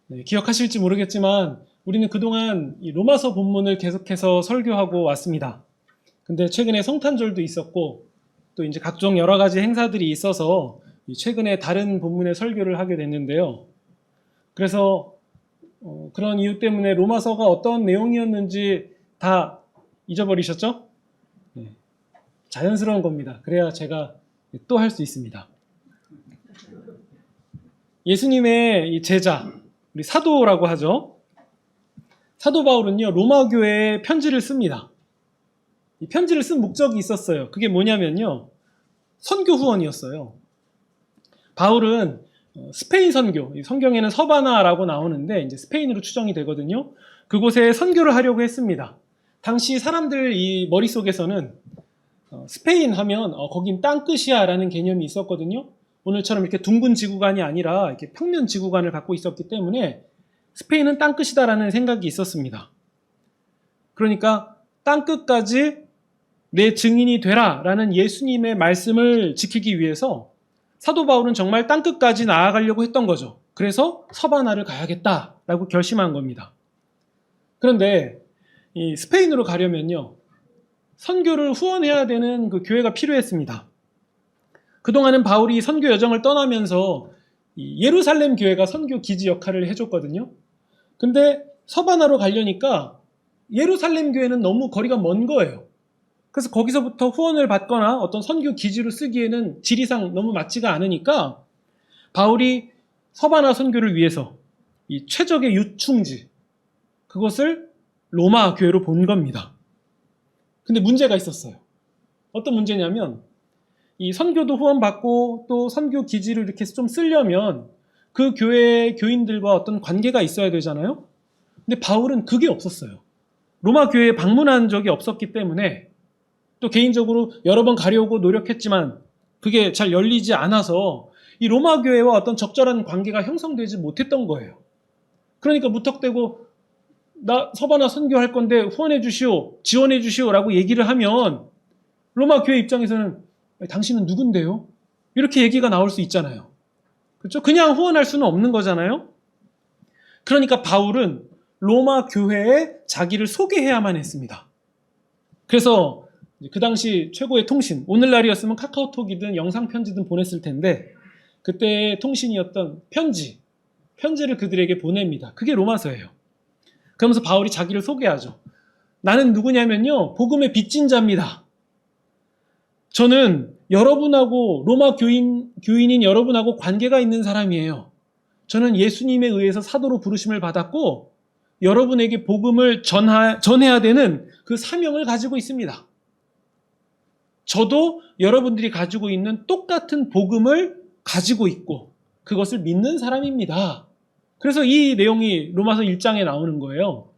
네, 기억하실지 모르겠지만 우리는 그동안 이 로마서 본문을 계속해서 설교하고 왔습니다. 근데 최근에 성탄절도 있었고 또 이제 각종 여러 가지 행사들이 있어서 최근에 다른 본문의 설교를 하게 됐는데요. 그래서 그런 이유 때문에 로마서가 어떤 내용이었는지 다 잊어버리셨죠? 네, 자연스러운 겁니다. 그래야 제가 또 할 수 있습니다. 예수님의 이 제자, 우리 사도라고 하죠. 사도 바울은요, 로마 교회에 편지를 씁니다. 이 편지를 쓴 목적이 있었어요. 그게 뭐냐면요, 선교 후원이었어요. 바울은 스페인 선교, 성경에는 서바나라고 나오는데 이제 스페인으로 추정이 되거든요. 그곳에 선교를 하려고 했습니다. 당시 사람들 이 머릿속에서는 스페인 하면 거긴 땅끝이야라는 개념이 있었거든요. 오늘처럼 이렇게 둥근 지구관이 아니라 이렇게 평면 지구관을 갖고 있었기 때문에 스페인은 땅끝이다라는 생각이 있었습니다. 그러니까 땅끝까지 내 증인이 되라라는 예수님의 말씀을 지키기 위해서 사도 바울은 정말 땅끝까지 나아가려고 했던 거죠. 그래서 서바나를 가야겠다라고 결심한 겁니다. 그런데 이 스페인으로 가려면요, 선교를 후원해야 되는 그 교회가 필요했습니다. 그동안은 바울이 선교 여정을 떠나면서 이 예루살렘 교회가 선교 기지 역할을 해줬거든요. 근데 서바나로 가려니까 예루살렘 교회는 너무 거리가 먼 거예요. 그래서 거기서부터 후원을 받거나 어떤 선교 기지로 쓰기에는 지리상 너무 맞지가 않으니까 바울이 서바나 선교를 위해서 이 최적의 유충지, 그것을 로마 교회로 본 겁니다. 근데 문제가 있었어요. 어떤 문제냐면 이 선교도 후원받고 또 선교 기지를 이렇게 좀 쓰려면 그 교회 교인들과 어떤 관계가 있어야 되잖아요. 근데 바울은 그게 없었어요. 로마 교회에 방문한 적이 없었기 때문에 또 개인적으로 여러 번 가려고 노력했지만 그게 잘 열리지 않아서 이 로마 교회와 어떤 적절한 관계가 형성되지 못했던 거예요. 그러니까 무턱대고 나 서바나 선교할 건데 후원해 주시오, 지원해 주시오라고 얘기를 하면 로마 교회 입장에서는 당신은 누군데요? 이렇게 얘기가 나올 수 있잖아요. 그렇죠? 그냥 후원할 수는 없는 거잖아요. 그러니까 바울은 로마 교회에 자기를 소개해야만 했습니다. 그래서 그 당시 최고의 통신, 오늘날이었으면 카카오톡이든 영상편지든 보냈을 텐데 그때의 통신이었던 편지를 그들에게 보냅니다. 그게 로마서예요. 그러면서 바울이 자기를 소개하죠. 나는 누구냐면요, 복음의 빚진 자입니다. 저는 여러분하고 로마 교인인 여러분하고 관계가 있는 사람이에요. 저는 예수님에 의해서 사도로 부르심을 받았고 여러분에게 복음을 전해야 되는 그 사명을 가지고 있습니다. 저도 여러분들이 가지고 있는 똑같은 복음을 가지고 있고 그것을 믿는 사람입니다. 그래서 이 내용이 로마서 1장에 나오는 거예요.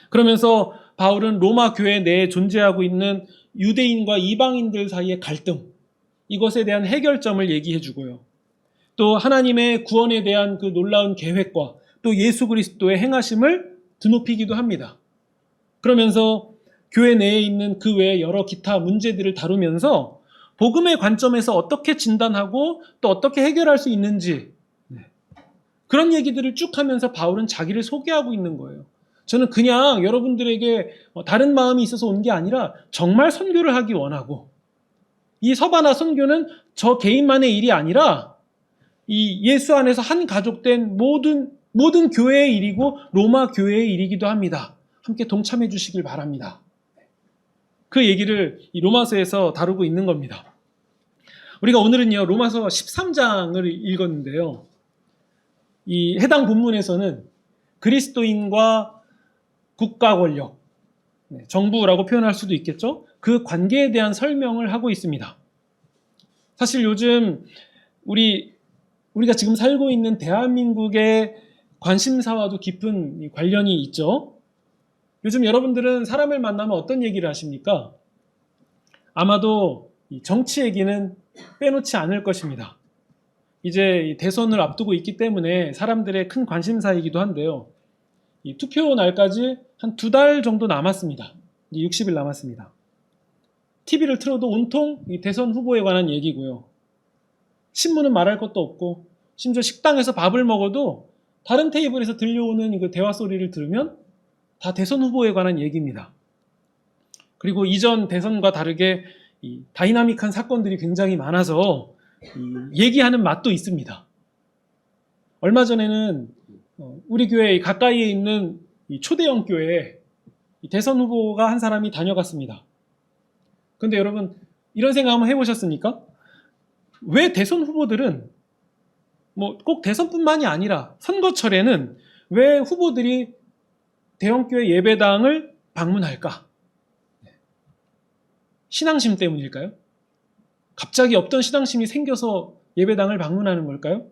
그러면서 바울은 로마 교회 내에 존재하고 있는 유대인과 이방인들 사이의 갈등, 이것에 대한 해결점을 얘기해 주고요. 또 하나님의 구원에 대한 그 놀라운 계획과 또 예수 그리스도의 행하심을 드높이기도 합니다. 그러면서 교회 내에 있는 그 외의 여러 기타 문제들을 다루면서 복음의 관점에서 어떻게 진단하고 또 어떻게 해결할 수 있는지, 그런 얘기들을 쭉 하면서 바울은 자기를 소개하고 있는 거예요. 저는 그냥 여러분들에게 다른 마음이 있어서 온 게 아니라 정말 선교를 하기 원하고, 이 서바나 선교는 저 개인만의 일이 아니라 이 예수 안에서 한 가족된 모든 교회의 일이고 로마 교회의 일이기도 합니다. 함께 동참해 주시길 바랍니다. 그 얘기를 이 로마서에서 다루고 있는 겁니다. 우리가 오늘은요, 로마서 13장을 읽었는데요. 이 해당 본문에서는 그리스도인과 국가 권력, 정부라고 표현할 수도 있겠죠. 그 관계에 대한 설명을 하고 있습니다. 사실 요즘 우리가 지금 살고 있는 대한민국의 관심사와도 깊은 관련이 있죠. 요즘 여러분들은 사람을 만나면 어떤 얘기를 하십니까? 아마도 정치 얘기는 빼놓지 않을 것입니다. 이제 대선을 앞두고 있기 때문에 사람들의 큰 관심사이기도 한데요. 이 투표 날까지 한 2달 정도 남았습니다. 60일 남았습니다. TV를 틀어도 온통 이 대선 후보에 관한 얘기고요. 신문은 말할 것도 없고 심지어 식당에서 밥을 먹어도 다른 테이블에서 들려오는 그 대화 소리를 들으면 다 대선 후보에 관한 얘기입니다. 그리고 이전 대선과 다르게 이 다이나믹한 사건들이 굉장히 많아서 얘기하는 맛도 있습니다. 얼마 전에는 우리 교회 가까이에 있는 이 초대형 교회에 대선 후보가 한 사람이 다녀갔습니다. 근데 여러분 이런 생각 한번 해보셨습니까? 왜 대선 후보들은 뭐 꼭 대선뿐만이 아니라 선거철에는 왜 후보들이 대형교회 예배당을 방문할까? 신앙심 때문일까요? 갑자기 없던 신앙심이 생겨서 예배당을 방문하는 걸까요?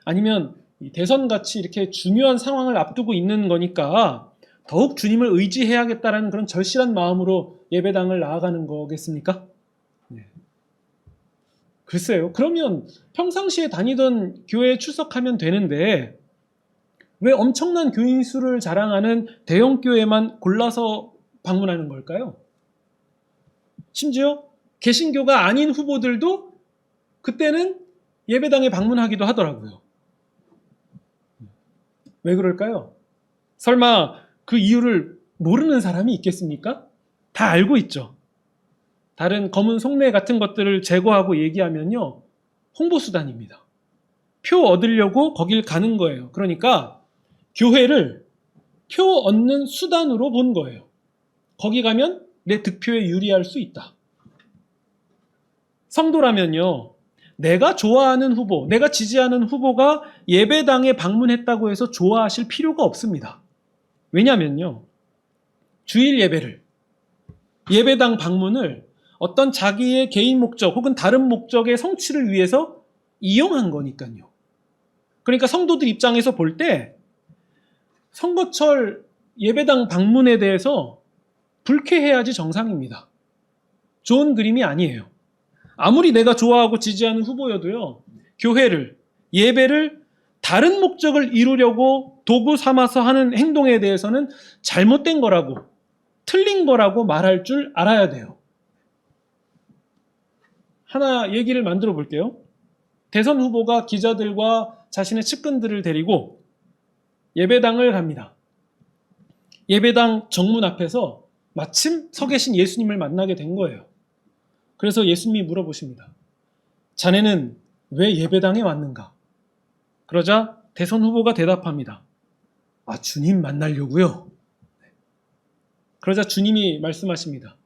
아니면 대선같이 이렇게 중요한 상황을 앞두고 있는 거니까 더욱 주님을 의지해야겠다라는 그런 절실한 마음으로 예배당을 나아가는 거겠습니까? 글쎄요. 그러면 평상시에 다니던 교회에 출석하면 되는데 왜 엄청난 교인 수를 자랑하는 대형 교회만 골라서 방문하는 걸까요? 심지어 개신교가 아닌 후보들도 그때는 예배당에 방문하기도 하더라고요. 왜 그럴까요? 설마 그 이유를 모르는 사람이 있겠습니까? 다 알고 있죠. 다른 검은 속내 같은 것들을 제거하고 얘기하면요. 홍보수단입니다. 표 얻으려고 거길 가는 거예요. 그러니까 교회를 표 얻는 수단으로 본 거예요. 거기 가면 내 득표에 유리할 수 있다. 성도라면요. 내가 좋아하는 후보, 내가 지지하는 후보가 예배당에 방문했다고 해서 좋아하실 필요가 없습니다. 왜냐면요. 주일 예배를, 예배당 방문을 어떤 자기의 개인 목적 혹은 다른 목적의 성취를 위해서 이용한 거니까요. 그러니까 성도들 입장에서 볼 때 선거철 예배당 방문에 대해서 불쾌해야지 정상입니다. 좋은 그림이 아니에요. 아무리 내가 좋아하고 지지하는 후보여도요. 교회를, 예배를 다른 목적을 이루려고 도구 삼아서 하는 행동에 대해서는 잘못된 거라고, 틀린 거라고 말할 줄 알아야 돼요. 하나 얘기를 만들어 볼게요. 대선 후보가 기자들과 자신의 측근들을 데리고 예배당을 갑니다. 예배당 정문 앞에서 마침 서 계신 예수님을 만나게 된 거예요. 그래서 예수님이 물어보십니다. 자네는 왜 예배당에 왔는가? 그러자 대선 후보가 대답합니다. 아, 주님 만나려고요. 그러자 주님이 말씀하십니다.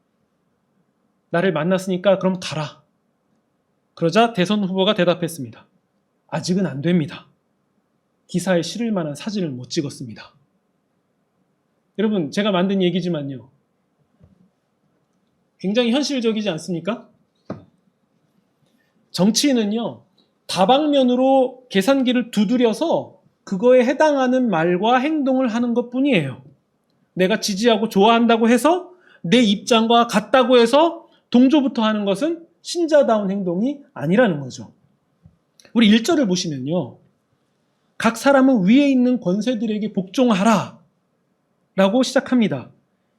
나를 만났으니까 그럼 가라. 그러자 대선 후보가 대답했습니다. 아직은 안 됩니다. 기사에 실을 만한 사진을 못 찍었습니다. 여러분, 제가 만든 얘기지만요. 굉장히 현실적이지 않습니까? 정치인은요, 다방면으로 계산기를 두드려서 그거에 해당하는 말과 행동을 하는 것 뿐이에요. 내가 지지하고 좋아한다고 해서 내 입장과 같다고 해서 동조부터 하는 것은 신자다운 행동이 아니라는 거죠. 우리 1절을 보시면요. 각 사람은 위에 있는 권세들에게 복종하라 라고 시작합니다.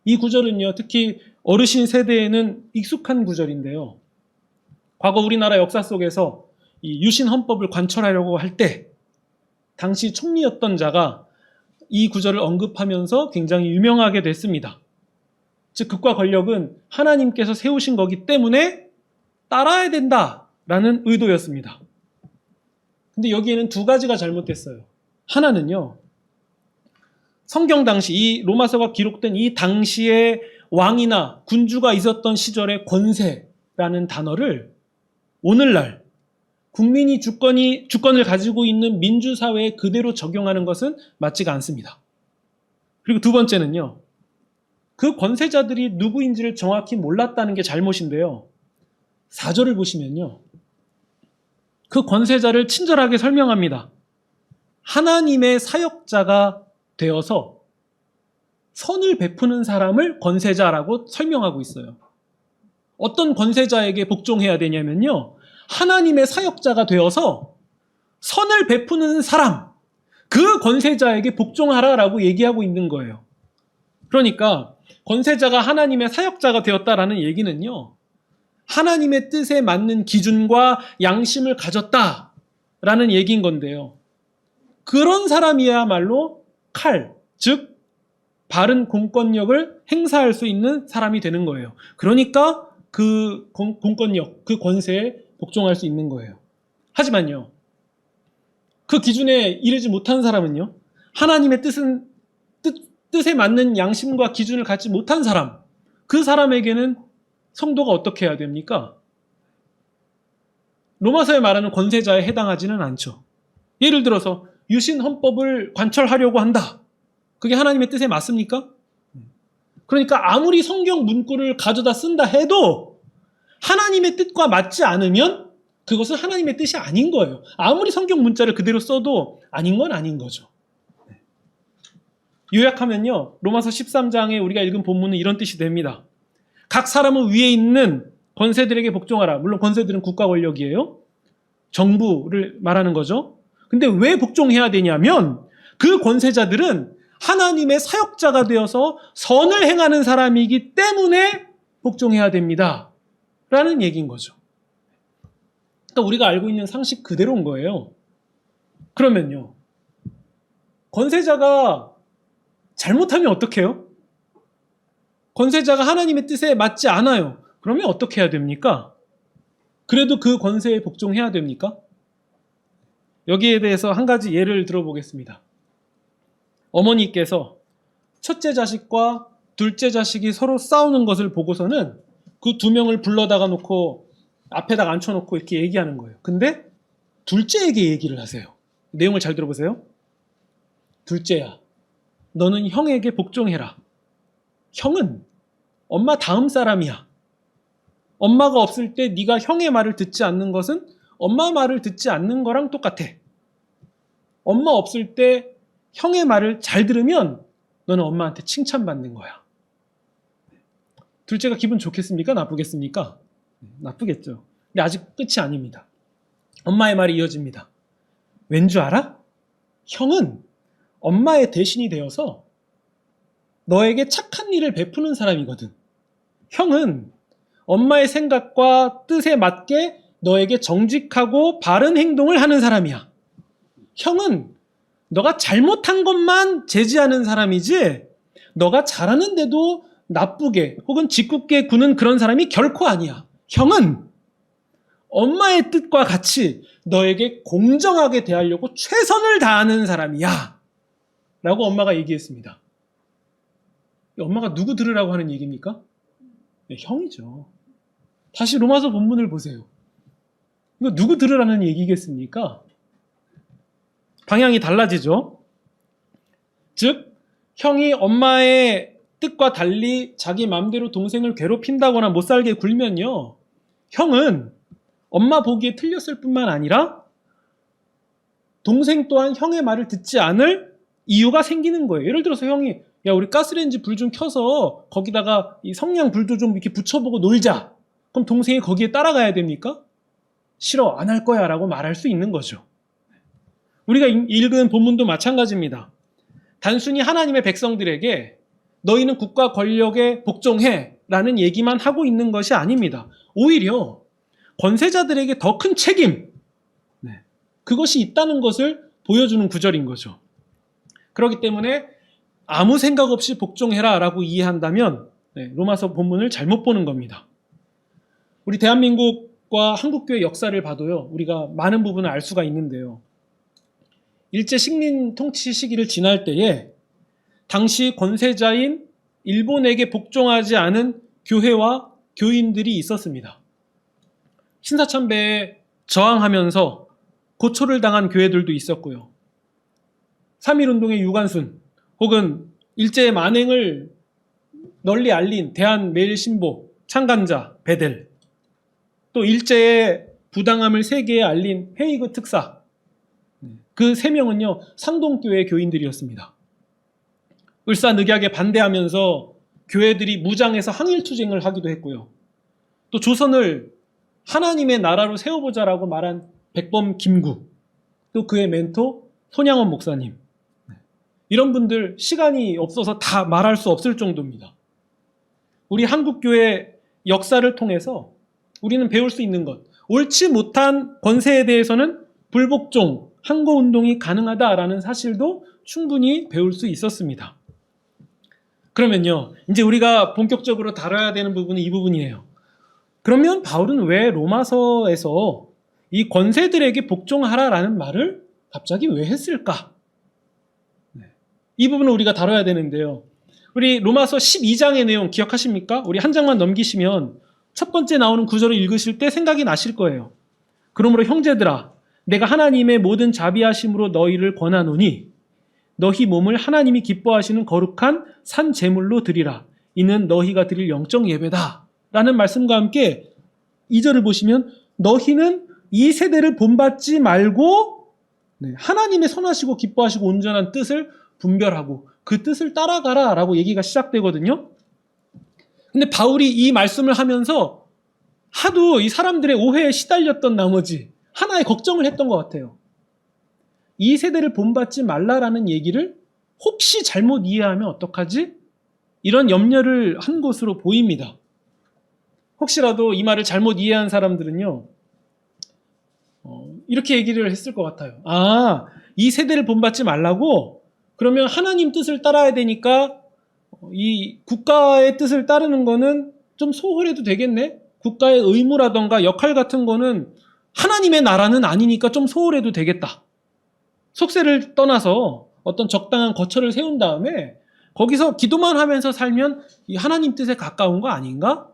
이 구절은요. 특히 어르신 세대에는 익숙한 구절인데요. 과거 우리나라 역사 속에서 이 유신 헌법을 관철하려고 할 때 당시 총리였던 자가 이 구절을 언급하면서 굉장히 유명하게 됐습니다. 즉 극과 권력은 하나님께서 세우신 거기 때문에 따라야 된다라는 의도였습니다. 근데 여기에는 두 가지가 잘못됐어요. 하나는요. 성경 당시 이 로마서가 기록된 이 당시에 왕이나 군주가 있었던 시절의 권세라는 단어를 오늘날 국민이 주권을 가지고 있는 민주사회에 그대로 적용하는 것은 맞지가 않습니다. 그리고 두 번째는요. 그 권세자들이 누구인지를 정확히 몰랐다는 게 잘못인데요. 4절을 보시면요. 그 권세자를 친절하게 설명합니다. 하나님의 사역자가 되어서 선을 베푸는 사람을 권세자라고 설명하고 있어요. 어떤 권세자에게 복종해야 되냐면요. 하나님의 사역자가 되어서 선을 베푸는 사람, 그 권세자에게 복종하라라고 얘기하고 있는 거예요. 그러니까 권세자가 하나님의 사역자가 되었다라는 얘기는요. 하나님의 뜻에 맞는 기준과 양심을 가졌다라는 얘기인 건데요. 그런 사람이야말로 칼, 즉 바른 공권력을 행사할 수 있는 사람이 되는 거예요. 그러니까 그 공권력, 그 권세에 복종할 수 있는 거예요. 하지만요, 그 기준에 이르지 못한 사람은요, 하나님의 뜻에 맞는 양심과 기준을 갖지 못한 사람, 그 사람에게는 성도가 어떻게 해야 됩니까? 로마서에 말하는 권세자에 해당하지는 않죠. 예를 들어서 유신 헌법을 관철하려고 한다. 그게 하나님의 뜻에 맞습니까? 그러니까 아무리 성경 문구를 가져다 쓴다 해도 하나님의 뜻과 맞지 않으면 그것은 하나님의 뜻이 아닌 거예요. 아무리 성경 문자를 그대로 써도 아닌 건 아닌 거죠. 요약하면요, 로마서 13장에 우리가 읽은 본문은 이런 뜻이 됩니다. 각 사람은 위에 있는 권세들에게 복종하라. 물론 권세들은 국가 권력이에요. 정부를 말하는 거죠. 근데 왜 복종해야 되냐면 그 권세자들은 하나님의 사역자가 되어서 선을 행하는 사람이기 때문에 복종해야 됩니다. 라는 얘기인 거죠. 그러니까 우리가 알고 있는 상식 그대로인 거예요. 그러면요, 권세자가 잘못하면 어떡해요? 권세자가 하나님의 뜻에 맞지 않아요. 그러면 어떻게 해야 됩니까? 그래도 그 권세에 복종해야 됩니까? 여기에 대해서 한 가지 예를 들어보겠습니다. 어머니께서 첫째 자식과 둘째 자식이 서로 싸우는 것을 보고서는 그 두 명을 불러다가 놓고 앞에다가 앉혀놓고 이렇게 얘기하는 거예요. 근데 둘째에게 얘기를 하세요. 내용을 잘 들어보세요. 둘째야, 너는 형에게 복종해라. 형은 엄마 다음 사람이야. 엄마가 없을 때 네가 형의 말을 듣지 않는 것은 엄마 말을 듣지 않는 거랑 똑같아. 엄마 없을 때 형의 말을 잘 들으면 너는 엄마한테 칭찬받는 거야. 둘째가 기분 좋겠습니까? 나쁘겠습니까? 나쁘겠죠. 근데 아직 끝이 아닙니다. 엄마의 말이 이어집니다. 왠 줄 알아? 형은 엄마의 대신이 되어서 너에게 착한 일을 베푸는 사람이거든. 형은 엄마의 생각과 뜻에 맞게 너에게 정직하고 바른 행동을 하는 사람이야. 형은 너가 잘못한 것만 제지하는 사람이지 너가 잘하는데도 나쁘게 혹은 짓궂게 구는 그런 사람이 결코 아니야. 형은 엄마의 뜻과 같이 너에게 공정하게 대하려고 최선을 다하는 사람이야. 라고 엄마가 얘기했습니다. 엄마가 누구 들으라고 하는 얘기입니까? 네, 형이죠. 다시 로마서 본문을 보세요. 이거 누구 들으라는 얘기겠습니까? 방향이 달라지죠. 즉, 형이 엄마의 뜻과 달리 자기 마음대로 동생을 괴롭힌다거나 못살게 굴면요, 형은 엄마 보기에 틀렸을 뿐만 아니라 동생 또한 형의 말을 듣지 않을 이유가 생기는 거예요. 예를 들어서 형이 야, 우리 가스레인지 불 좀 켜서 거기다가 이 성냥 불도 좀 이렇게 붙여보고 놀자. 그럼 동생이 거기에 따라가야 됩니까? 싫어, 안 할 거야 라고 말할 수 있는 거죠. 우리가 읽은 본문도 마찬가지입니다. 단순히 하나님의 백성들에게 너희는 국가 권력에 복종해 라는 얘기만 하고 있는 것이 아닙니다. 오히려 권세자들에게 더 큰 책임, 그것이 있다는 것을 보여주는 구절인 거죠. 그렇기 때문에 아무 생각 없이 복종해라 라고 이해한다면 로마서 본문을 잘못 보는 겁니다. 우리 대한민국과 한국교회 역사를 봐도요, 우리가 많은 부분을 알 수가 있는데요. 일제 식민 통치 시기를 지날 때에 당시 권세자인 일본에게 복종하지 않은 교회와 교인들이 있었습니다. 신사참배에 저항하면서 고초를 당한 교회들도 있었고요. 3.1운동의 유관순 혹은 일제의 만행을 널리 알린 대한매일신보 창간자 베델, 또 일제의 부당함을 세계에 알린 헤이그 특사, 그 세 명은요 상동교회 교인들이었습니다. 을사늑약에 반대하면서 교회들이 무장해서 항일투쟁을 하기도 했고요. 또 조선을 하나님의 나라로 세워보자라고 말한 백범 김구, 또 그의 멘토 손양원 목사님, 이런 분들 시간이 없어서 다 말할 수 없을 정도입니다. 우리 한국교회 역사를 통해서 우리는 배울 수 있는 것, 옳지 못한 권세에 대해서는 불복종하는 항거운동이 가능하다라는 사실도 충분히 배울 수 있었습니다. 그러면요, 이제 우리가 본격적으로 다뤄야 되는 부분은 이 부분이에요. 그러면 바울은 왜 로마서에서 이 권세들에게 복종하라라는 말을 갑자기 왜 했을까? 이 부분을 우리가 다뤄야 되는데요. 우리 로마서 12장의 내용 기억하십니까? 우리 한 장만 넘기시면 첫 번째 나오는 구절을 읽으실 때 생각이 나실 거예요. 그러므로 형제들아, 내가 하나님의 모든 자비하심으로 너희를 권하노니 너희 몸을 하나님이 기뻐하시는 거룩한 산 제물로 드리라. 이는 너희가 드릴 영적 예배다. 라는 말씀과 함께 2절을 보시면 너희는 이 세대를 본받지 말고 하나님의 선하시고 기뻐하시고 온전한 뜻을 분별하고 그 뜻을 따라가라 라고 얘기가 시작되거든요. 근데 바울이 이 말씀을 하면서 하도 이 사람들의 오해에 시달렸던 나머지 하나의 걱정을 했던 것 같아요. 이 세대를 본받지 말라라는 얘기를 혹시 잘못 이해하면 어떡하지? 이런 염려를 한 것으로 보입니다. 혹시라도 이 말을 잘못 이해한 사람들은요, 이렇게 얘기를 했을 것 같아요. 아, 이 세대를 본받지 말라고? 그러면 하나님 뜻을 따라야 되니까 이 국가의 뜻을 따르는 거는 좀 소홀해도 되겠네? 국가의 의무라던가 역할 같은 거는 하나님의 나라는 아니니까 좀 소홀해도 되겠다. 속세를 떠나서 어떤 적당한 거처를 세운 다음에 거기서 기도만 하면서 살면 이 하나님 뜻에 가까운 거 아닌가?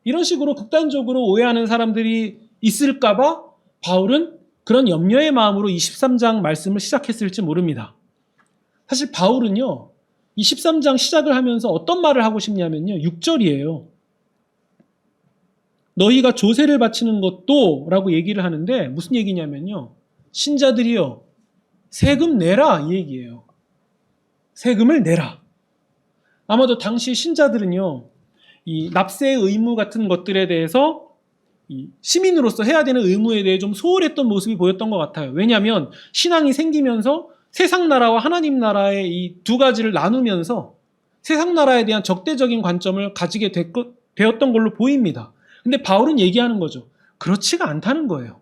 이런 식으로 극단적으로 오해하는 사람들이 있을까봐 바울은 그런 염려의 마음으로 23장 말씀을 시작했을지 모릅니다. 사실 바울은요, 이 13장 시작을 하면서 어떤 말을 하고 싶냐면요, 6절이에요. 너희가 조세를 바치는 것도 라고 얘기를 하는데 무슨 얘기냐면요, 신자들이요, 세금 내라 이 얘기예요. 세금을 내라. 아마도 당시 신자들은요, 이 납세의 의무 같은 것들에 대해서 이 시민으로서 해야 되는 의무에 대해 좀 소홀했던 모습이 보였던 것 같아요. 왜냐하면 신앙이 생기면서 세상 나라와 하나님 나라의 이 두 가지를 나누면서 세상 나라에 대한 적대적인 관점을 가지게 되었던 걸로 보입니다. 근데 바울은 얘기하는 거죠. 그렇지가 않다는 거예요.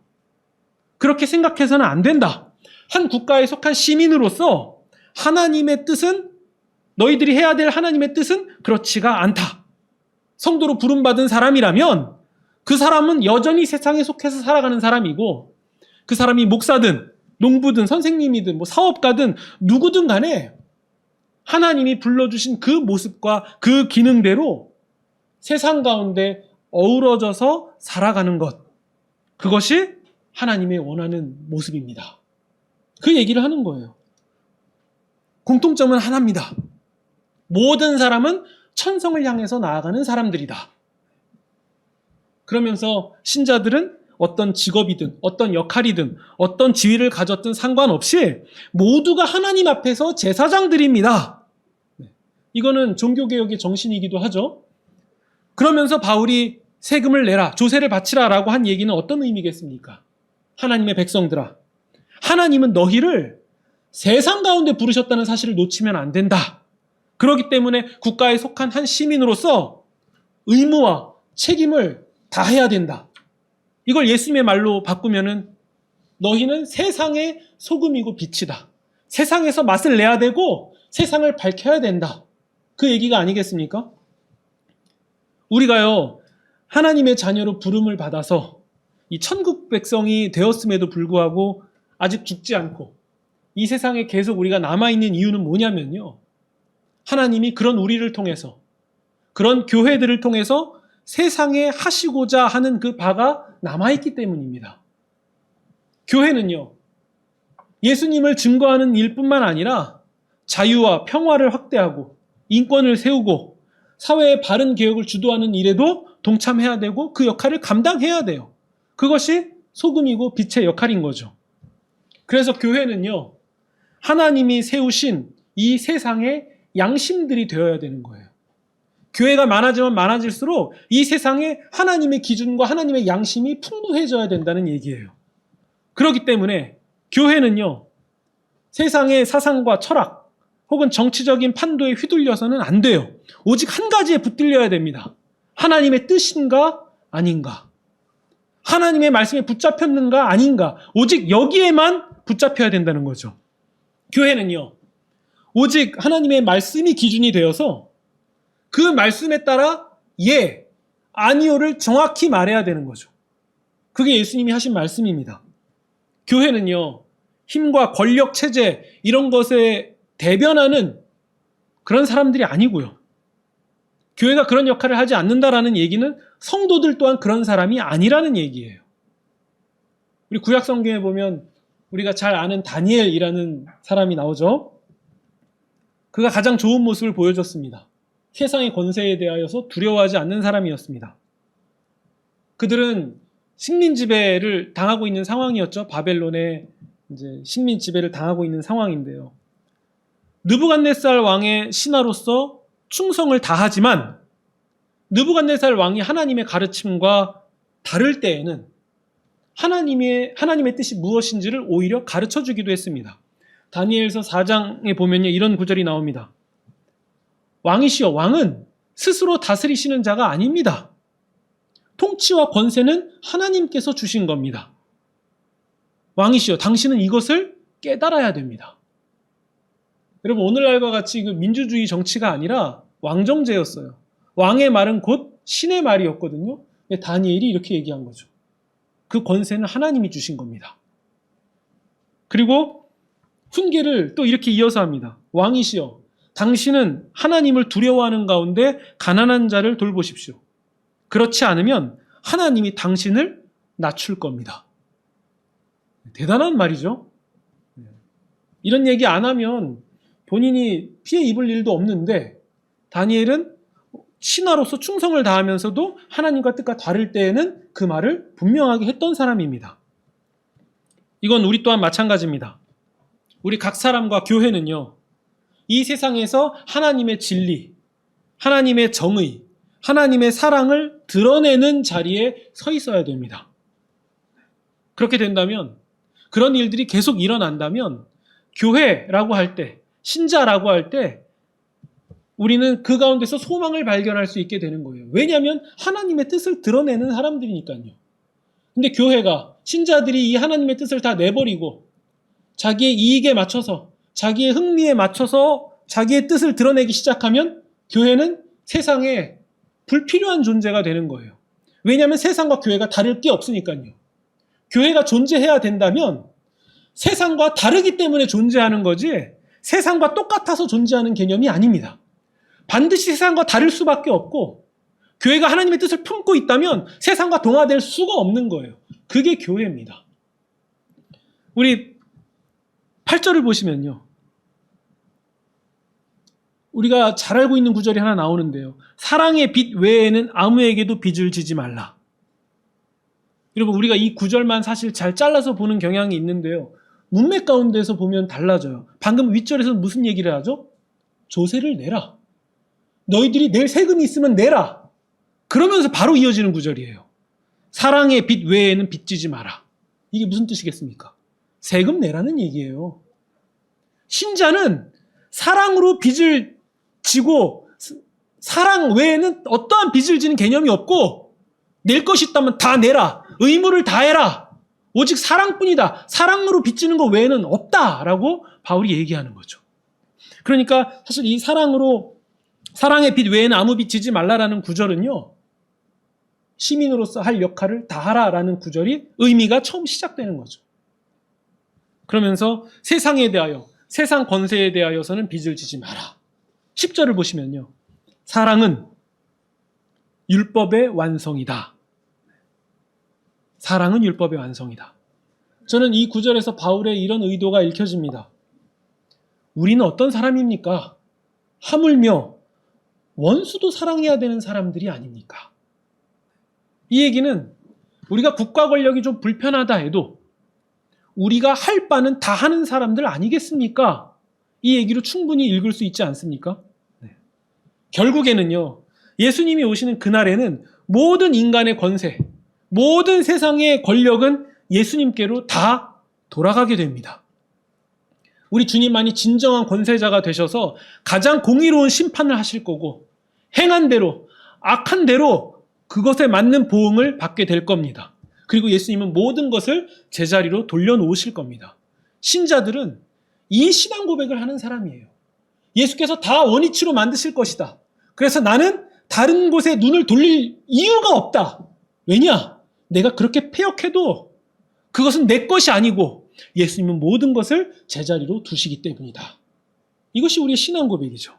그렇게 생각해서는 안 된다. 한 국가에 속한 시민으로서 하나님의 뜻은, 너희들이 해야 될 하나님의 뜻은 그렇지가 않다. 성도로 부름받은 사람이라면 그 사람은 여전히 세상에 속해서 살아가는 사람이고, 그 사람이 목사든 농부든 선생님이든 뭐 사업가든 누구든 간에 하나님이 불러주신 그 모습과 그 기능대로 세상 가운데 어우러져서 살아가는 것, 그것이 하나님의 원하는 모습입니다. 그 얘기를 하는 거예요. 공통점은 하나입니다. 모든 사람은 천성을 향해서 나아가는 사람들이다. 그러면서 신자들은 어떤 직업이든 어떤 역할이든 어떤 지위를 가졌든 상관없이 모두가 하나님 앞에서 제사장들입니다. 이거는 종교개혁의 정신이기도 하죠. 그러면서 바울이 세금을 내라, 조세를 바치라 라고 한 얘기는 어떤 의미겠습니까? 하나님의 백성들아, 하나님은 너희를 세상 가운데 부르셨다는 사실을 놓치면 안 된다. 그렇기 때문에 국가에 속한 한 시민으로서 의무와 책임을 다해야 된다. 이걸 예수님의 말로 바꾸면은 너희는 세상의 소금이고 빛이다. 세상에서 맛을 내야 되고 세상을 밝혀야 된다. 그 얘기가 아니겠습니까? 우리가요, 하나님의 자녀로 부름을 받아서 이 천국 백성이 되었음에도 불구하고 아직 죽지 않고 이 세상에 계속 우리가 남아있는 이유는 뭐냐면요, 하나님이 그런 우리를 통해서, 그런 교회들을 통해서 세상에 하시고자 하는 그 바가 남아있기 때문입니다. 교회는요, 예수님을 증거하는 일뿐만 아니라 자유와 평화를 확대하고 인권을 세우고 사회의 바른 개혁을 주도하는 일에도 동참해야 되고 그 역할을 감당해야 돼요. 그것이 소금이고 빛의 역할인 거죠. 그래서 교회는요, 하나님이 세우신 이 세상의 양심들이 되어야 되는 거예요. 교회가 많아지면 많아질수록 이 세상에 하나님의 기준과 하나님의 양심이 풍부해져야 된다는 얘기예요. 그렇기 때문에 교회는요, 세상의 사상과 철학 혹은 정치적인 판도에 휘둘려서는 안 돼요. 오직 한 가지에 붙들려야 됩니다. 하나님의 뜻인가 아닌가. 하나님의 말씀에 붙잡혔는가 아닌가, 오직 여기에만 붙잡혀야 된다는 거죠. 교회는요, 오직 하나님의 말씀이 기준이 되어서 그 말씀에 따라 예, 아니요를 정확히 말해야 되는 거죠. 그게 예수님이 하신 말씀입니다. 교회는요, 힘과 권력, 체제 이런 것에 대변하는 그런 사람들이 아니고요. 교회가 그런 역할을 하지 않는다라는 얘기는 성도들 또한 그런 사람이 아니라는 얘기예요. 우리 구약 성경에 보면 우리가 잘 아는 다니엘이라는 사람이 나오죠. 그가 가장 좋은 모습을 보여줬습니다. 세상의 권세에 대하여서 두려워하지 않는 사람이었습니다. 그들은 식민 지배를 당하고 있는 상황이었죠. 바벨론의 이제 식민 지배를 당하고 있는 상황인데요. 느부갓네살 왕의 신하로서 충성을 다하지만 느부갓네살 왕이 하나님의 가르침과 다를 때에는 하나님의 뜻이 무엇인지를 오히려 가르쳐 주기도 했습니다. 다니엘서 4장에 보면요, 이런 구절이 나옵니다. 왕이시여, 왕은 스스로 다스리시는 자가 아닙니다. 통치와 권세는 하나님께서 주신 겁니다. 왕이시여, 당신은 이것을 깨달아야 됩니다. 여러분, 오늘날과 같이 그 민주주의 정치가 아니라 왕정제였어요. 왕의 말은 곧 신의 말이었거든요. 다니엘이 이렇게 얘기한 거죠. 그 권세는 하나님이 주신 겁니다. 그리고 훈계를 또 이렇게 이어서 합니다. 왕이시여, 당신은 하나님을 두려워하는 가운데 가난한 자를 돌보십시오. 그렇지 않으면 하나님이 당신을 낮출 겁니다. 대단한 말이죠. 이런 얘기 안 하면 본인이 피해 입을 일도 없는데, 다니엘은 신하로서 충성을 다하면서도 하나님과 뜻과 다를 때에는 그 말을 분명하게 했던 사람입니다. 이건 우리 또한 마찬가지입니다. 우리 각 사람과 교회는요, 이 세상에서 하나님의 진리, 하나님의 정의, 하나님의 사랑을 드러내는 자리에 서 있어야 됩니다. 그렇게 된다면, 그런 일들이 계속 일어난다면 교회라고 할 때, 신자라고 할 때 우리는 그 가운데서 소망을 발견할 수 있게 되는 거예요. 왜냐하면 하나님의 뜻을 드러내는 사람들이니까요. 근데 교회가, 신자들이 이 하나님의 뜻을 다 내버리고 자기의 이익에 맞춰서, 자기의 흥미에 맞춰서 자기의 뜻을 드러내기 시작하면 교회는 세상에 불필요한 존재가 되는 거예요. 왜냐하면 세상과 교회가 다를 게 없으니까요. 교회가 존재해야 된다면 세상과 다르기 때문에 존재하는 거지, 세상과 똑같아서 존재하는 개념이 아닙니다. 반드시 세상과 다를 수밖에 없고, 교회가 하나님의 뜻을 품고 있다면 세상과 동화될 수가 없는 거예요. 그게 교회입니다. 우리 8절을 보시면요, 우리가 잘 알고 있는 구절이 하나 나오는데요. 사랑의 빚 외에는 아무에게도 빚을 지지 말라. 여러분, 우리가 이 구절만 사실 잘 잘라서 보는 경향이 있는데요, 문맥 가운데서 보면 달라져요. 방금 윗절에서는 무슨 얘기를 하죠? 조세를 내라. 너희들이 낼 세금이 있으면 내라. 그러면서 바로 이어지는 구절이에요. 사랑의 빚 외에는 빚지지 마라. 이게 무슨 뜻이겠습니까? 세금 내라는 얘기예요. 신자는 사랑으로 빚을 지고, 사랑 외에는 어떠한 빚을 지는 개념이 없고, 낼 것이 있다면 다 내라. 의무를 다해라. 오직 사랑뿐이다. 사랑으로 빚지는 것 외에는 없다라고 바울이 얘기하는 거죠. 그러니까 사실 이 사랑의 빚 외에는 아무 빚 지지 말라라는 구절은요, 시민으로서 할 역할을 다하라라는 구절이 의미가 처음 시작되는 거죠. 그러면서 세상에 대하여, 세상 권세에 대하여서는 빚을 지지 마라. 10절을 보시면요, 사랑은 율법의 완성이다. 사랑은 율법의 완성이다. 저는 이 구절에서 바울의 이런 의도가 읽혀집니다. 우리는 어떤 사람입니까? 하물며 원수도 사랑해야 되는 사람들이 아닙니까? 이 얘기는 우리가 국가 권력이 좀 불편하다 해도 우리가 할 바는 다 하는 사람들 아니겠습니까? 이 얘기로 충분히 읽을 수 있지 않습니까? 네. 결국에는요, 예수님이 오시는 그날에는 모든 인간의 권세, 모든 세상의 권력은 예수님께로 다 돌아가게 됩니다. 우리 주님만이 진정한 권세자가 되셔서 가장 공의로운 심판을 하실 거고, 행한 대로, 악한 대로 그것에 맞는 보응을 받게 될 겁니다. 그리고 예수님은 모든 것을 제자리로 돌려놓으실 겁니다. 신자들은 이 신앙 고백을 하는 사람이에요. 예수께서 다 원위치로 만드실 것이다. 그래서 나는 다른 곳에 눈을 돌릴 이유가 없다. 왜냐? 내가 그렇게 패역해도 그것은 내 것이 아니고 예수님은 모든 것을 제자리로 두시기 때문이다. 이것이 우리의 신앙 고백이죠.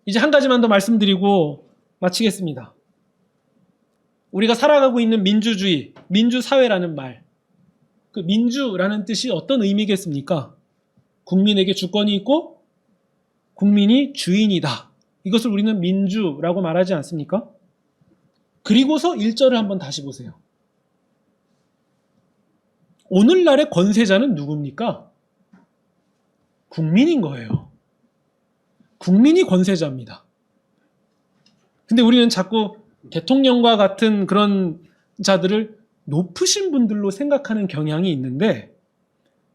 이제 한 가지만 더 말씀드리고 마치겠습니다. 우리가 살아가고 있는 민주주의, 민주사회라는 말, 그 민주라는 뜻이 어떤 의미겠습니까? 국민에게 주권이 있고 국민이 주인이다. 이것을 우리는 민주라고 말하지 않습니까? 그리고서 1절을 한번 다시 보세요. 오늘날의 권세자는 누굽니까? 국민인 거예요. 국민이 권세자입니다. 근데 우리는 자꾸 대통령과 같은 그런 자들을 높으신 분들로 생각하는 경향이 있는데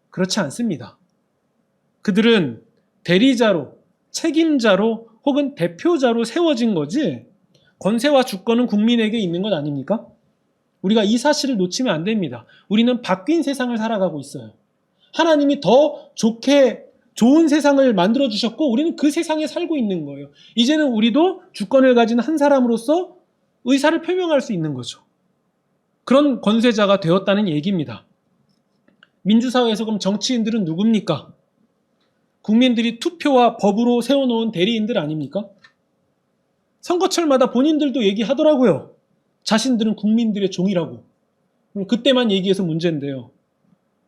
그렇지 않습니다. 그들은 대리자로, 책임자로 혹은 대표자로 세워진 거지 권세와 주권은 국민에게 있는 것 아닙니까? 우리가 이 사실을 놓치면 안 됩니다. 우리는 바뀐 세상을 살아가고 있어요. 하나님이 더 좋은 세상을 만들어주셨고 우리는 그 세상에 살고 있는 거예요. 이제는 우리도 주권을 가진 한 사람으로서 의사를 표명할 수 있는 거죠. 그런 권세자가 되었다는 얘기입니다. 민주사회에서 그럼 정치인들은 누굽니까? 국민들이 투표와 법으로 세워놓은 대리인들 아닙니까? 선거철마다 본인들도 얘기하더라고요. 자신들은 국민들의 종이라고. 그때만 얘기해서 문제인데요.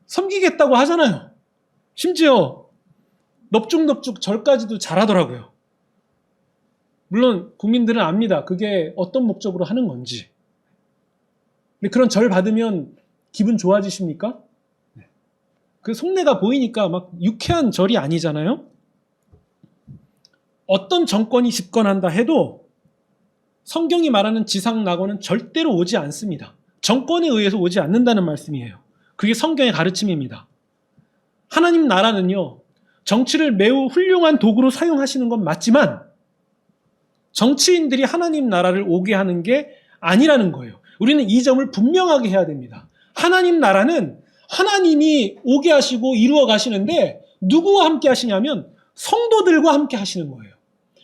섬기겠다고 하잖아요. 심지어 넙죽넙죽 절까지도 잘하더라고요. 물론 국민들은 압니다. 그게 어떤 목적으로 하는 건지. 근데 그런 절 받으면 기분 좋아지십니까? 그 속내가 보이니까 막 유쾌한 절이 아니잖아요. 어떤 정권이 집권한다 해도 성경이 말하는 지상낙원은 절대로 오지 않습니다. 정권에 의해서 오지 않는다는 말씀이에요. 그게 성경의 가르침입니다. 하나님 나라는요, 정치를 매우 훌륭한 도구로 사용하시는 건 맞지만 정치인들이 하나님 나라를 오게 하는 게 아니라는 거예요. 우리는 이 점을 분명하게 해야 됩니다. 하나님 나라는 하나님이 오게 하시고 이루어 가시는데 누구와 함께 하시냐면 성도들과 함께 하시는 거예요.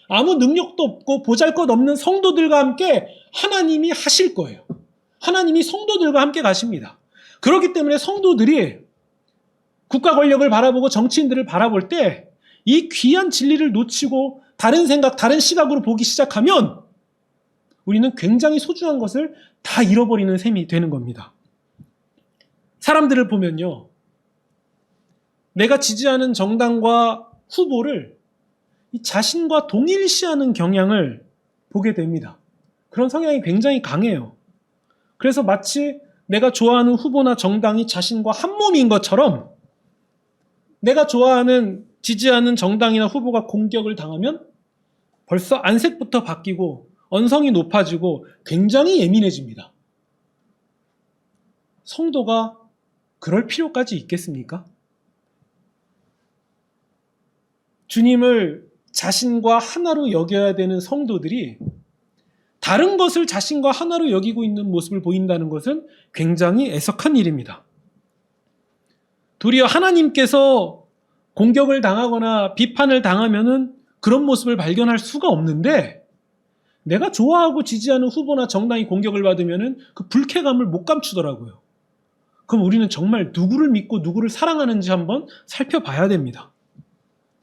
아무 능력도 없고 보잘것없는 성도들과 함께 하나님이 하실 거예요. 하나님이 성도들과 함께 가십니다. 그렇기 때문에 성도들이 국가 권력을 바라보고 정치인들을 바라볼 때 이 귀한 진리를 놓치고 다른 생각, 다른 시각으로 보기 시작하면 우리는 굉장히 소중한 것을 다 잃어버리는 셈이 되는 겁니다. 사람들을 보면요, 내가 지지하는 정당과 후보를 자신과 동일시하는 경향을 보게 됩니다. 그런 성향이 굉장히 강해요. 그래서 마치 내가 좋아하는 후보나 정당이 자신과 한 몸인 것처럼 내가 좋아하는, 지지하는 정당이나 후보가 공격을 당하면 벌써 안색부터 바뀌고 언성이 높아지고 굉장히 예민해집니다. 성도가 그럴 필요까지 있겠습니까? 주님을 자신과 하나로 여겨야 되는 성도들이 다른 것을 자신과 하나로 여기고 있는 모습을 보인다는 것은 굉장히 애석한 일입니다. 도리어 하나님께서 공격을 당하거나 비판을 당하면은 그런 모습을 발견할 수가 없는데 내가 좋아하고 지지하는 후보나 정당이 공격을 받으면은 그 불쾌감을 못 감추더라고요. 그럼 우리는 정말 누구를 믿고 누구를 사랑하는지 한번 살펴봐야 됩니다.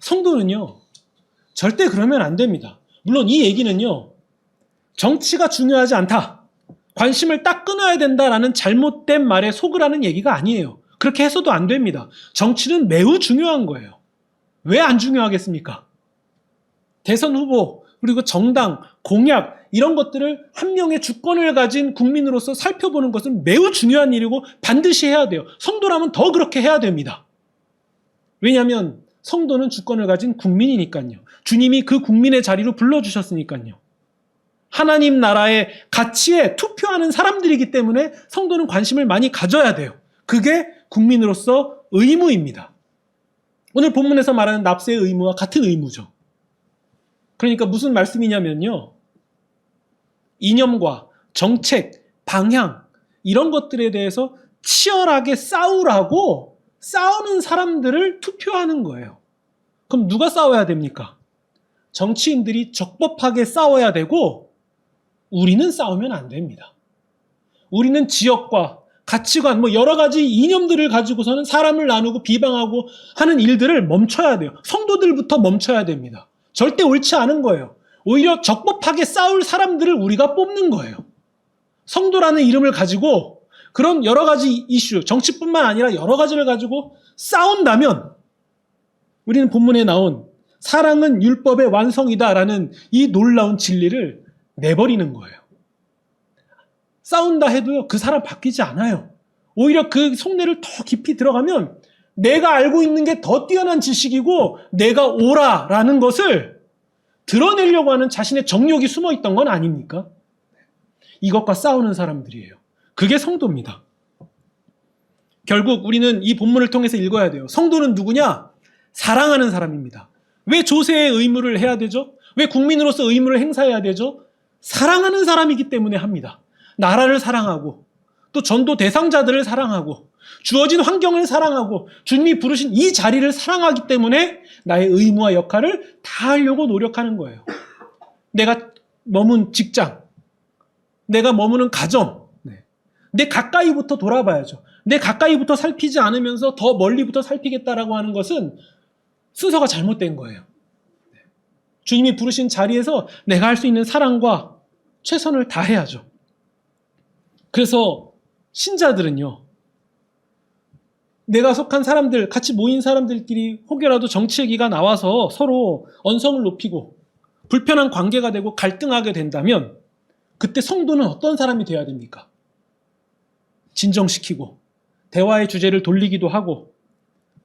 성도는요, 절대 그러면 안 됩니다. 물론 이 얘기는요, 정치가 중요하지 않다, 관심을 딱 끊어야 된다라는 잘못된 말에 속으라는 얘기가 아니에요. 그렇게 해서도 안 됩니다. 정치는 매우 중요한 거예요. 왜 안 중요하겠습니까? 대선 후보, 그리고 정당, 공약 이런 것들을 한 명의 주권을 가진 국민으로서 살펴보는 것은 매우 중요한 일이고 반드시 해야 돼요. 성도라면 더 그렇게 해야 됩니다. 왜냐하면 성도는 주권을 가진 국민이니까요. 주님이 그 국민의 자리로 불러주셨으니까요. 하나님 나라의 가치에 투표하는 사람들이기 때문에 성도는 관심을 많이 가져야 돼요. 그게 국민으로서 의무입니다. 오늘 본문에서 말하는 납세의 의무와 같은 의무죠. 그러니까 무슨 말씀이냐면요, 이념과 정책, 방향, 이런 것들에 대해서 치열하게 싸우라고 싸우는 사람들을 투표하는 거예요. 그럼 누가 싸워야 됩니까? 정치인들이 적법하게 싸워야 되고 우리는 싸우면 안 됩니다. 우리는 지역과 가치관, 여러 가지 이념들을 가지고서는 사람을 나누고 비방하고 하는 일들을 멈춰야 돼요. 성도들부터 멈춰야 됩니다. 절대 옳지 않은 거예요. 오히려 적법하게 싸울 사람들을 우리가 뽑는 거예요. 성도라는 이름을 가지고 그런 여러 가지 이슈, 정치뿐만 아니라 여러 가지를 가지고 싸운다면 우리는 본문에 나온 사랑은 율법의 완성이다라는 이 놀라운 진리를 내버리는 거예요. 싸운다 해도요, 그 사람 바뀌지 않아요. 오히려 그 속내를 더 깊이 들어가면 내가 알고 있는 게 더 뛰어난 지식이고 내가 옳아라는 것을 드러내려고 하는 자신의 정욕이 숨어 있던 건 아닙니까? 이것과 싸우는 사람들이에요. 그게 성도입니다. 결국 우리는 이 본문을 통해서 읽어야 돼요. 성도는 누구냐? 사랑하는 사람입니다. 왜 조세의 의무를 해야 되죠? 왜 국민으로서 의무를 행사해야 되죠? 사랑하는 사람이기 때문에 합니다. 나라를 사랑하고 또 전도 대상자들을 사랑하고 주어진 환경을 사랑하고 주님이 부르신 이 자리를 사랑하기 때문에 나의 의무와 역할을 다 하려고 노력하는 거예요. 내가 머문 직장, 내가 머무는 가정, 내 가까이부터 돌아봐야죠. 내 가까이부터 살피지 않으면서 더 멀리부터 살피겠다라고 하는 것은 순서가 잘못된 거예요. 주님이 부르신 자리에서 내가 할 수 있는 사랑과 최선을 다해야죠. 그래서 신자들은요, 내가 속한 사람들, 같이 모인 사람들끼리 혹여라도 정치 얘기가 나와서 서로 언성을 높이고 불편한 관계가 되고 갈등하게 된다면 그때 성도는 어떤 사람이 되어야 됩니까? 진정시키고 대화의 주제를 돌리기도 하고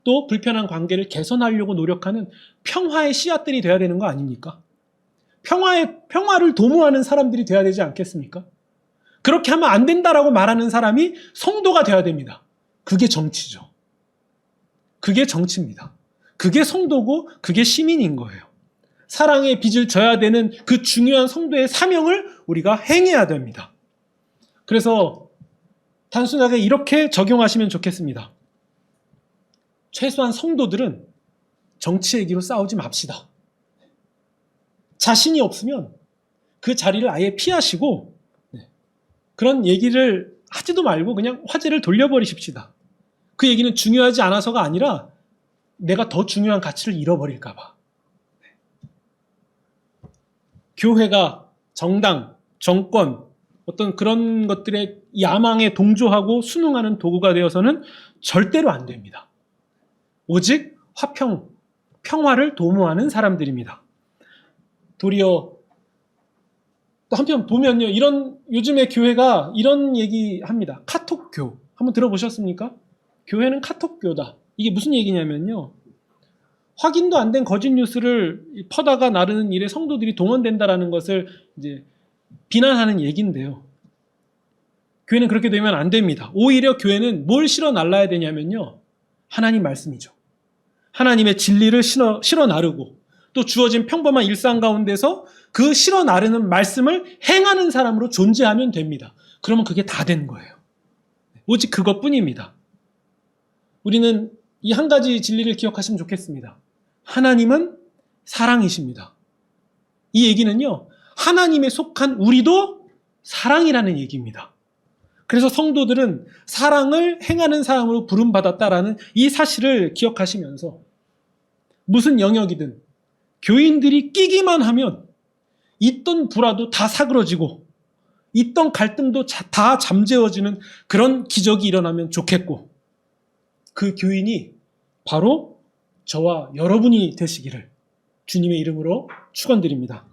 또 불편한 관계를 개선하려고 노력하는 평화의 씨앗들이 되어야 되는 거 아닙니까? 평화를 도모하는 사람들이 되어야 되지 않겠습니까? 그렇게 하면 안 된다라고 말하는 사람이 성도가 되어야 됩니다. 그게 정치죠. 그게 정치입니다. 그게 성도고 그게 시민인 거예요. 사랑의 빚을 져야 되는 그 중요한 성도의 사명을 우리가 행해야 됩니다. 그래서 단순하게 이렇게 적용하시면 좋겠습니다. 최소한 성도들은 정치 얘기로 싸우지 맙시다. 자신이 없으면 그 자리를 아예 피하시고 그런 얘기를 하지도 말고 그냥 화제를 돌려버리십시다. 그 얘기는 중요하지 않아서가 아니라 내가 더 중요한 가치를 잃어버릴까 봐. 교회가 정당, 정권, 어떤 그런 것들의 야망에 동조하고 순응하는 도구가 되어서는 절대로 안 됩니다. 오직 평화를 도모하는 사람들입니다. 도리어 또 한편 보면요, 요즘의 교회가 이런 얘기 합니다. 카톡교. 한번 들어보셨습니까? 교회는 카톡교다. 이게 무슨 얘기냐면요, 확인도 안 된 거짓 뉴스를 퍼다가 나르는 일에 성도들이 동원된다라는 것을 이제 비난하는 얘기인데요. 교회는 그렇게 되면 안 됩니다. 오히려 교회는 뭘 실어 날라야 되냐면요, 하나님 말씀이죠. 하나님의 진리를 실어 나르고 또 주어진 평범한 일상 가운데서 그 실어 나르는 말씀을 행하는 사람으로 존재하면 됩니다. 그러면 그게 다 된 거예요. 오직 그것뿐입니다. 우리는 이 한 가지 진리를 기억하시면 좋겠습니다. 하나님은 사랑이십니다. 이 얘기는요, 하나님에 속한 우리도 사랑이라는 얘기입니다. 그래서 성도들은 사랑을 행하는 사람으로 부름받았다라는 이 사실을 기억하시면서 무슨 영역이든 교인들이 끼기만 하면 있던 불화도 다 사그러지고 있던 갈등도 다 잠재워지는 그런 기적이 일어나면 좋겠고, 그 교인이 바로 저와 여러분이 되시기를 주님의 이름으로 축원드립니다.